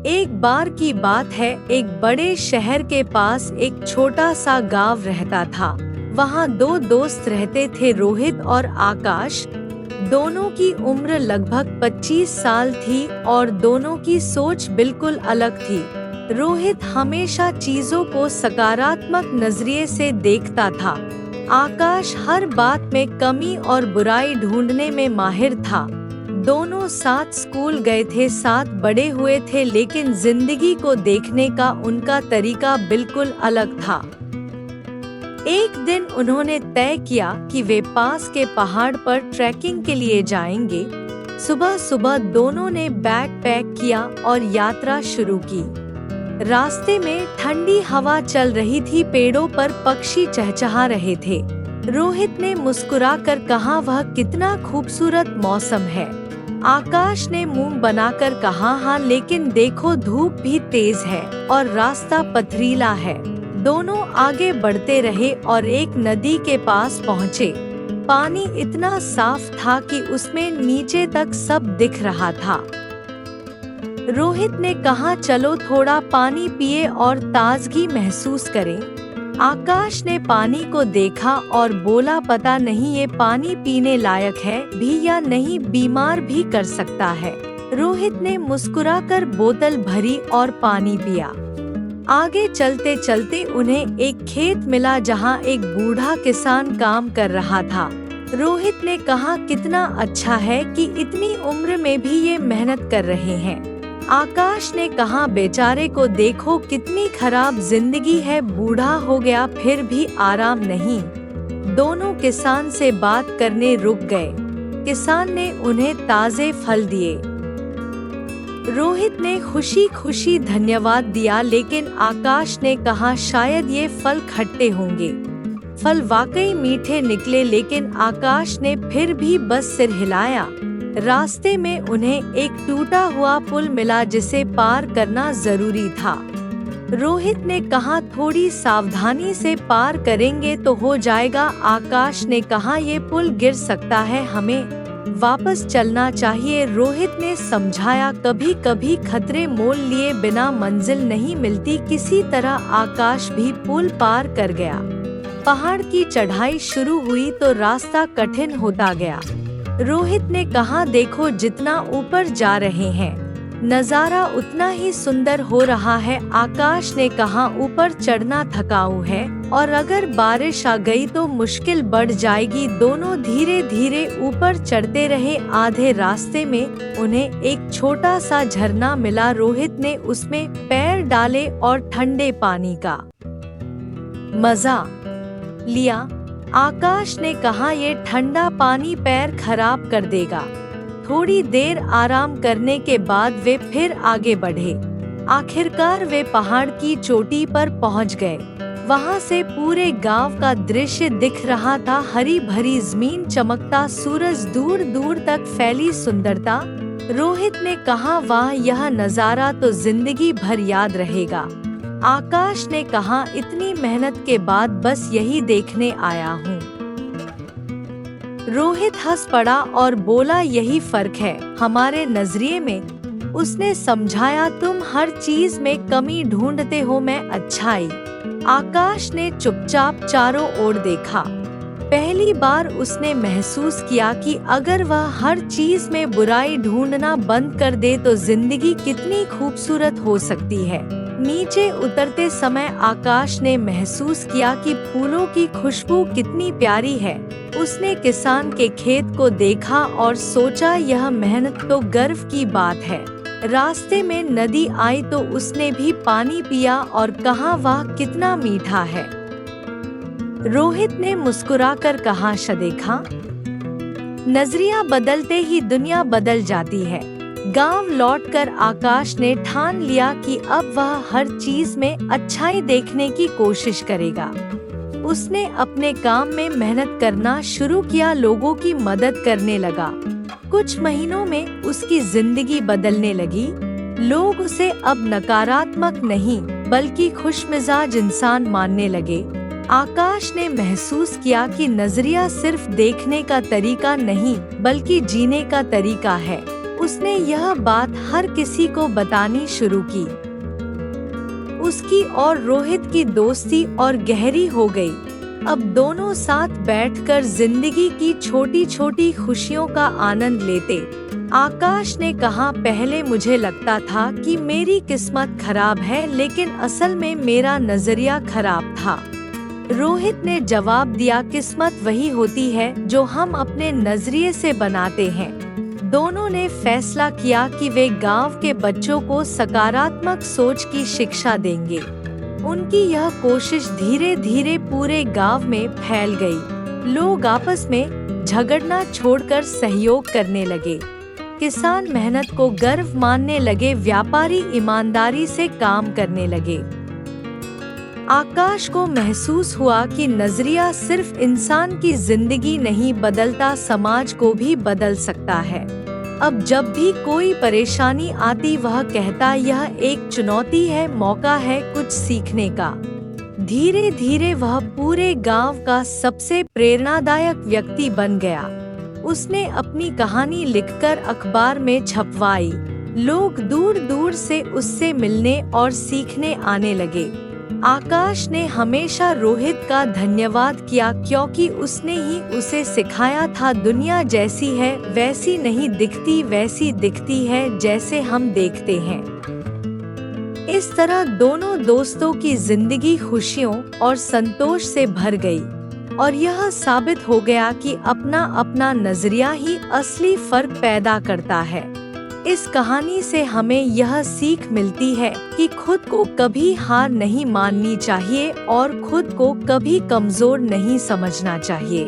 एक बार की बात है, एक बड़े शहर के पास एक छोटा सा गांव रहता था। वहाँ दो दोस्त रहते थे, रोहित और आकाश। दोनों की उम्र लगभग 25 साल थी और दोनों की सोच बिल्कुल अलग थी। रोहित हमेशा चीजों को सकारात्मक नजरिए से देखता था। आकाश हर बात में कमी और बुराई ढूंढने में माहिर था। दोनों साथ स्कूल गए थे, साथ बड़े हुए थे, लेकिन जिंदगी को देखने का उनका तरीका बिल्कुल अलग था। एक दिन उन्होंने तय किया कि वे पास के पहाड़ पर ट्रैकिंग के लिए जाएंगे। सुबह सुबह दोनों ने बैग पैक किया और यात्रा शुरू की। रास्ते में ठंडी हवा चल रही थी, पेड़ों पर पक्षी चहचहा रहे थे। रोहित ने मुस्कुराकर कहा, वह कितना खूबसूरत मौसम है। आकाश ने मुंह बनाकर कहा, हाँ, लेकिन देखो धूप भी तेज है और रास्ता पथरीला है। दोनों आगे बढ़ते रहे और एक नदी के पास पहुँचे। पानी इतना साफ था कि उसमें नीचे तक सब दिख रहा था। रोहित ने कहा, चलो थोड़ा पानी पिए और ताजगी महसूस करें। आकाश ने पानी को देखा और बोला, पता नहीं ये पानी पीने लायक है भी या नहीं, बीमार भी कर सकता है। रोहित ने मुस्कुराकर बोतल भरी और पानी पिया। आगे चलते चलते उन्हें एक खेत मिला जहां एक बूढ़ा किसान काम कर रहा था। रोहित ने कहा, कितना अच्छा है कि इतनी उम्र में भी ये मेहनत कर रहे हैं। आकाश ने कहा, बेचारे को देखो कितनी खराब जिंदगी है, बूढ़ा हो गया फिर भी आराम नहीं। दोनों किसान से बात करने रुक गए। किसान ने उन्हें ताजे फल दिए। रोहित ने खुशी खुशी धन्यवाद दिया, लेकिन आकाश ने कहा, शायद ये फल खट्टे होंगे। फल वाकई मीठे निकले, लेकिन आकाश ने फिर भी बस सिर हिलाया। रास्ते में उन्हें एक टूटा हुआ पुल मिला जिसे पार करना जरूरी था। रोहित ने कहा, थोड़ी सावधानी से पार करेंगे तो हो जाएगा। आकाश ने कहा, ये पुल गिर सकता है, हमें वापस चलना चाहिए। रोहित ने समझाया, कभी कभी खतरे मोल लिए बिना मंजिल नहीं मिलती। किसी तरह आकाश भी पुल पार कर गया। पहाड़ की चढ़ाई शुरू हुई तो रास्ता कठिन होता गया। रोहित ने कहा, देखो जितना ऊपर जा रहे हैं नजारा उतना ही सुंदर हो रहा है। आकाश ने कहा, ऊपर चढ़ना थकाऊ है और अगर बारिश आ गई तो मुश्किल बढ़ जाएगी। दोनों धीरे धीरे ऊपर चढ़ते रहे। आधे रास्ते में उन्हें एक छोटा सा झरना मिला। रोहित ने उसमें पैर डाले और ठंडे पानी का मजा लिया। आकाश ने कहा, ये ठंडा पानी पैर खराब कर देगा। थोड़ी देर आराम करने के बाद वे फिर आगे बढ़े। आखिरकार वे पहाड़ की चोटी पर पहुंच गए। वहां से पूरे गांव का दृश्य दिख रहा था, हरी भरी जमीन, चमकता सूरज, दूर दूर तक फैली सुंदरता। रोहित ने कहा, वाह, यह नजारा तो जिंदगी भर याद रहेगा। आकाश ने कहा, इतनी मेहनत के बाद बस यही देखने आया हूँ। रोहित हंस पड़ा और बोला, यही फर्क है हमारे नजरिए में। उसने समझाया, तुम हर चीज में कमी ढूंढते हो, मैं अच्छाई। आकाश ने चुपचाप चारों ओर देखा। पहली बार उसने महसूस किया कि अगर वह हर चीज में बुराई ढूंढना बंद कर दे तो जिंदगी कितनी खूबसूरत हो सकती है। नीचे उतरते समय आकाश ने महसूस किया कि फूलों की खुशबू कितनी प्यारी है। उसने किसान के खेत को देखा और सोचा, यह मेहनत तो गर्व की बात है। रास्ते में नदी आई तो उसने भी पानी पिया और कहा, वाह, कितना मीठा है। रोहित ने मुस्कुराकर कहा, देखा, नजरिया बदलते ही दुनिया बदल जाती है। गांव लौटकर आकाश ने ठान लिया कि अब वह हर चीज में अच्छाई देखने की कोशिश करेगा। उसने अपने काम में मेहनत करना शुरू किया, लोगों की मदद करने लगा। कुछ महीनों में उसकी जिंदगी बदलने लगी। लोग उसे अब नकारात्मक नहीं बल्कि खुशमिजाज इंसान मानने लगे। आकाश ने महसूस किया कि नजरिया सिर्फ देखने का तरीका नहीं बल्कि जीने का तरीका है। उसने यह बात हर किसी को बतानी शुरू की। उसकी और रोहित की दोस्ती और गहरी हो गई। अब दोनों साथ बैठकर जिंदगी की छोटी छोटी खुशियों का आनंद लेते। आकाश ने कहा, पहले मुझे लगता था कि मेरी किस्मत खराब है, लेकिन असल में मेरा नजरिया खराब था। रोहित ने जवाब दिया, किस्मत वही होती है जो हम अपने नजरिए से बनाते हैं। दोनों ने फैसला किया कि वे गांव के बच्चों को सकारात्मक सोच की शिक्षा देंगे। उनकी यह कोशिश धीरे धीरे पूरे गांव में फैल गई। लोग आपस में झगड़ना छोड़कर सहयोग करने लगे। किसान मेहनत को गर्व मानने लगे, व्यापारी ईमानदारी से काम करने लगे। आकाश को महसूस हुआ कि नजरिया सिर्फ इंसान की जिंदगी नहीं बदलता, समाज को भी बदल सकता है। अब जब भी कोई परेशानी आती वह कहता, यह एक चुनौती है, मौका है कुछ सीखने का। धीरे धीरे वह पूरे गांव का सबसे प्रेरणादायक व्यक्ति बन गया। उसने अपनी कहानी लिखकर अखबार में छपवाई। लोग दूर दूर से उससे मिलने और सीखने आने लगे। आकाश ने हमेशा रोहित का धन्यवाद किया, क्योंकि उसने ही उसे सिखाया था, दुनिया जैसी है वैसी नहीं दिखती, वैसी दिखती है जैसे हम देखते हैं। इस तरह दोनों दोस्तों की जिंदगी खुशियों और संतोष से भर गई और यह साबित हो गया कि अपना अपना नजरिया ही असली फर्क पैदा करता है। इस कहानी से हमें यह सीख मिलती है कि खुद को कभी हार नहीं माननी चाहिए और खुद को कभी कमजोर नहीं समझना चाहिए।